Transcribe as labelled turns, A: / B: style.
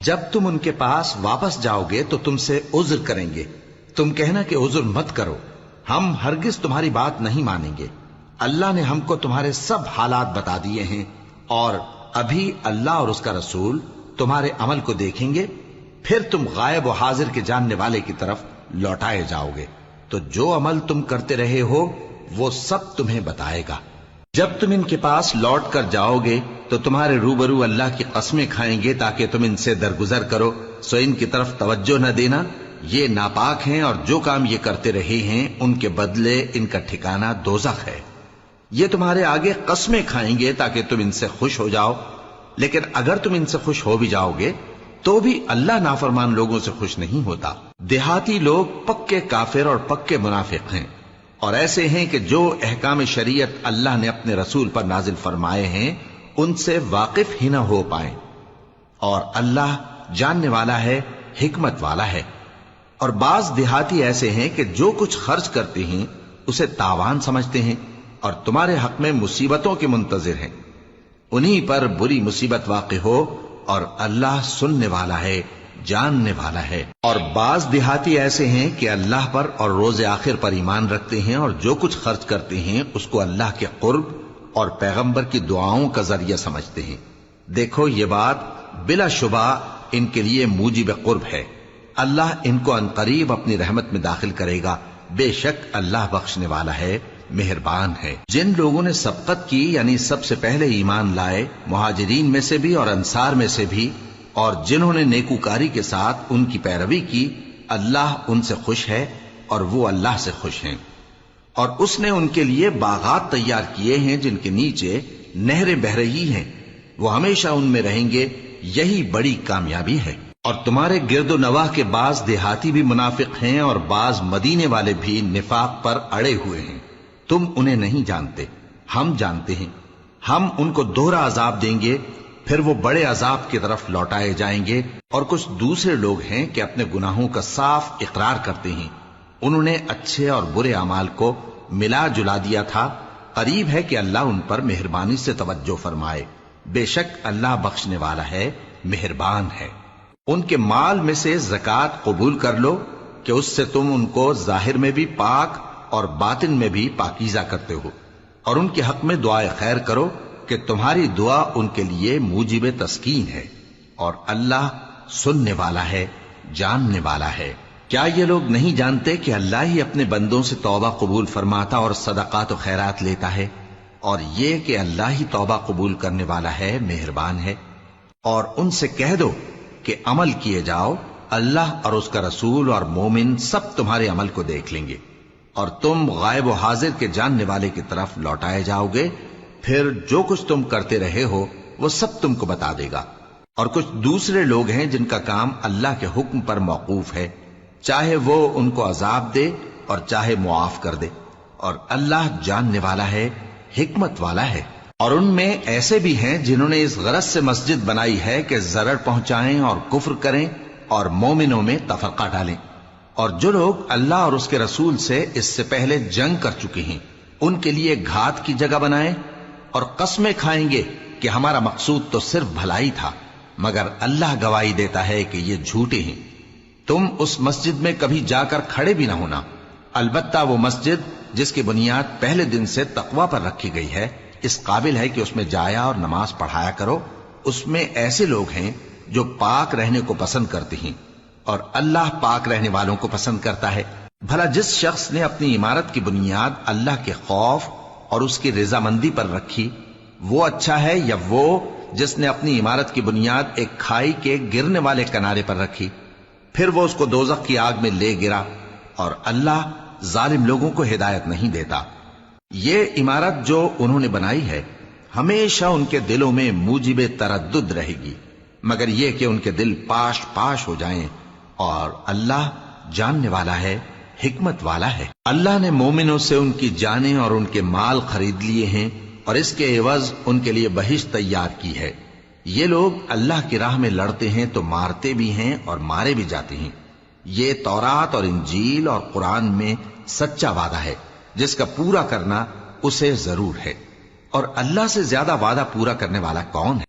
A: جب تم ان کے پاس واپس جاؤ گے تو تم سے عذر کریں گے، تم کہنا کہ عذر مت کرو، ہم ہرگز تمہاری بات نہیں مانیں گے۔ اللہ نے ہم کو تمہارے سب حالات بتا دیے ہیں، اور ابھی اللہ اور اس کا رسول تمہارے عمل کو دیکھیں گے، پھر تم غائب و حاضر کے جاننے والے کی طرف لوٹائے جاؤ گے، تو جو عمل تم کرتے رہے ہو وہ سب تمہیں بتائے گا۔ جب تم ان کے پاس لوٹ کر جاؤ گے تو تمہارے روبرو اللہ کی قسمیں کھائیں گے تاکہ تم ان سے درگزر کرو، سو ان کی طرف توجہ نہ دینا، یہ ناپاک ہیں اور جو کام یہ کرتے رہے ہیں ان کے بدلے ان کا ٹھکانہ دوزخ ہے۔ یہ تمہارے آگے قسمیں کھائیں گے تاکہ تم ان سے خوش ہو جاؤ، لیکن اگر تم ان سے خوش ہو بھی جاؤ گے تو بھی اللہ نافرمان لوگوں سے خوش نہیں ہوتا۔ دیہاتی لوگ پکے کافر اور پکے منافق ہیں، اور ایسے ہیں کہ جو احکام شریعت اللہ نے اپنے رسول پر نازل فرمائے ہیں ان سے واقف ہی نہ ہو پائیں، اور اللہ جاننے والا ہے، حکمت والا ہے۔ اور بعض دیہاتی ایسے ہیں کہ جو کچھ خرچ کرتے ہیں اسے تاوان سمجھتے ہیں اور تمہارے حق میں مصیبتوں کے منتظر ہیں، انہی پر بری مصیبت واقع ہو، اور اللہ سننے والا ہے، جاننے والا ہے۔ اور بعض دیہاتی ایسے ہیں کہ اللہ پر اور روز آخر پر ایمان رکھتے ہیں، اور جو کچھ خرچ کرتے ہیں اس کو اللہ کے قرب اور پیغمبر کی دعاؤں کا ذریعہ سمجھتے ہیں۔ دیکھو یہ بات بلا شبہ ان کے لیے موجب قرب ہے، اللہ ان کو عنقریب اپنی رحمت میں داخل کرے گا، بے شک اللہ بخشنے والا ہے، مہربان ہے۔ جن لوگوں نے سبقت کی یعنی سب سے پہلے ایمان لائے، مہاجرین میں سے بھی اور انصار میں سے بھی، اور جنہوں نے نیکوکاری کے ساتھ ان کی پیروی کی، اللہ ان سے خوش ہے اور وہ اللہ سے خوش ہیں۔ اور اس نے ان کے لیے باغات تیار کیے ہیں جن کے نیچے نہریں بہہ رہی ہیں، وہ ہمیشہ ان میں رہیں گے، یہی بڑی کامیابی ہے۔ اور تمہارے گرد و نواح کے بعض دیہاتی بھی منافق ہیں اور بعض مدینے والے بھی نفاق پر اڑے ہوئے ہیں، تم انہیں نہیں جانتے، ہم جانتے ہیں۔ ہم ان کو دوہرا عذاب دیں گے، پھر وہ بڑے عذاب کی طرف لوٹائے جائیں گے۔ اور کچھ دوسرے لوگ ہیں کہ اپنے گناہوں کا صاف اقرار کرتے ہیں، انہوں نے اچھے اور برے اعمال کو ملا جلا دیا تھا، قریب ہے کہ اللہ ان پر مہربانی سے توجہ فرمائے، بے شک اللہ بخشنے والا ہے، مہربان ہے۔ ان کے مال میں سے زکوٰۃ قبول کر لو کہ اس سے تم ان کو ظاہر میں بھی پاک اور باطن میں بھی پاکیزہ کرتے ہو، اور ان کے حق میں دعائے خیر کرو کہ تمہاری دعا ان کے لیے موجب تسکین ہے، اور اللہ سننے والا ہے، جاننے والا ہے۔ کیا یہ لوگ نہیں جانتے کہ اللہ ہی اپنے بندوں سے توبہ قبول فرماتا اور صدقات و خیرات لیتا ہے، اور یہ کہ اللہ ہی توبہ قبول کرنے والا ہے، مہربان ہے۔ اور ان سے کہہ دو کہ عمل کیے جاؤ، اللہ اور اس کا رسول اور مومن سب تمہارے عمل کو دیکھ لیں گے، اور تم غائب و حاضر کے جاننے والے کی طرف لوٹائے جاؤ گے، پھر جو کچھ تم کرتے رہے ہو وہ سب تم کو بتا دے گا۔ اور کچھ دوسرے لوگ ہیں جن کا کام اللہ کے حکم پر موقوف ہے، چاہے وہ ان کو عذاب دے اور چاہے معاف کر دے، اور اللہ جاننے والا ہے، حکمت والا ہے۔ اور ان میں ایسے بھی ہیں جنہوں نے اس غرض سے مسجد بنائی ہے کہ ضرر پہنچائیں اور کفر کریں اور مومنوں میں تفرقہ ڈالیں، اور جو لوگ اللہ اور اس کے رسول سے اس سے پہلے جنگ کر چکے ہیں ان کے لیے گھات کی جگہ بنائیں، اور قسمیں کھائیں گے کہ ہمارا مقصود تو صرف بھلائی تھا، مگر اللہ گواہی دیتا ہے کہ یہ جھوٹے ہیں۔ تم اس مسجد میں کبھی جا کر کھڑے بھی نہ ہونا، البتہ وہ مسجد جس کی بنیاد پہلے دن سے تقوی پر رکھی گئی ہے اس قابل ہے کہ اس میں جایا اور نماز پڑھایا کرو۔ اس میں ایسے لوگ ہیں جو پاک رہنے کو پسند کرتے ہیں، اور اللہ پاک رہنے والوں کو پسند کرتا ہے۔ بھلا جس شخص نے اپنی عمارت کی بنیاد اللہ کے خوف اور اس کی رضامندی پر رکھی، وہ اچھا ہے یا وہ جس نے اپنی عمارت کی بنیاد ایک کھائی کے گرنے والے کنارے پر رکھی، پھر وہ اس کو دوزخ کی آگ میں لے گرا، اور اللہ ظالم لوگوں کو ہدایت نہیں دیتا۔ یہ عمارت جو انہوں نے بنائی ہے ہمیشہ ان کے دلوں میں موجب تردد رہے گی، مگر یہ کہ ان کے دل پاش پاش ہو جائیں، اور اللہ جاننے والا ہے، حکمت والا ہے۔ اللہ نے مومنوں سے ان کی جانیں اور ان کے مال خرید لیے ہیں، اور اس کے عوض ان کے لیے بہشت تیار کی ہے۔ یہ لوگ اللہ کی راہ میں لڑتے ہیں تو مارتے بھی ہیں اور مارے بھی جاتے ہیں۔ یہ تورات اور انجیل اور قرآن میں سچا وعدہ ہے جس کا پورا کرنا اسے ضرور ہے، اور اللہ سے زیادہ وعدہ پورا کرنے والا کون ہے؟